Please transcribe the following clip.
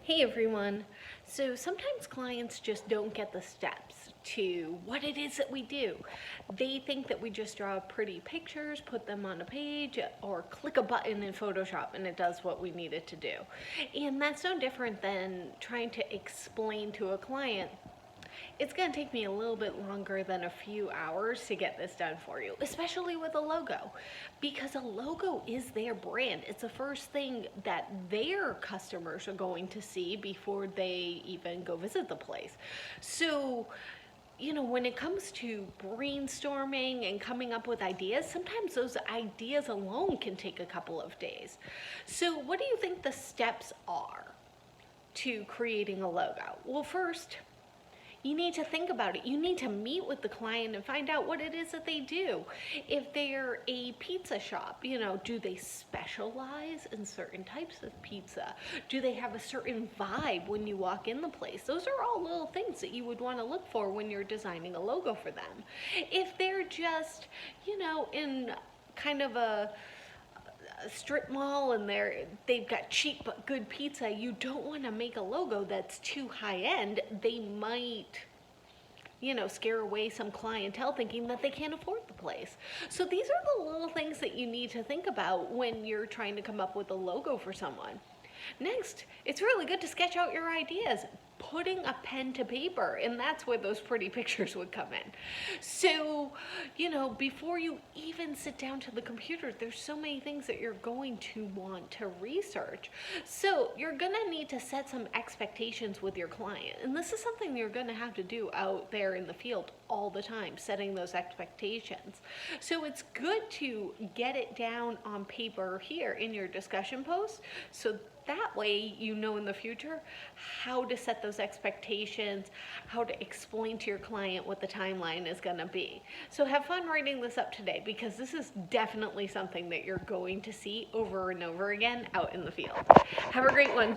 Hey everyone. So sometimes clients just don't get the steps to what it is that we do. They think that we just draw pretty pictures, put them on a page, or click a button in Photoshop and it does what we need it to do. And that's no different than trying to explain to a client, it's going to take me a little bit longer than a few hours to get this done for you, especially with a logo, because a logo is their brand. It's the first thing that their customers are going to see before they even go visit the place. So, when it comes to brainstorming and coming up with ideas, sometimes those ideas alone can take a couple of days. So, what do you think the steps are to creating a logo? Well, first, you need to think about it. You need to meet with the client and find out what it is that they do. If they're a pizza shop, do they specialize in certain types of pizza? Do they have a certain vibe when you walk in the place? Those are all little things that you would want to look for when you're designing a logo for them. If they're just, in kind of a strip mall and they've got cheap but good pizza, you don't want to make a logo that's too high end. They might scare away some clientele thinking that they can't afford the place. So these are the little things that you need to think about when you're trying to come up with a logo for someone. Next, it's really good to sketch out your ideas, putting a pen to paper, and that's where those pretty pictures would come in. So, before you even sit down to the computer, there's so many things that you're going to want to research. So you're gonna need to set some expectations with your client, and this is something you're gonna have to do out there in the field all the time, setting those expectations. So it's good to get it down on paper here in your discussion post, so that way in the future how to set those expectations, how to explain to your client what the timeline is going to be. So have fun writing this up today, because this is definitely something that you're going to see over and over again out in the field. Have a great one.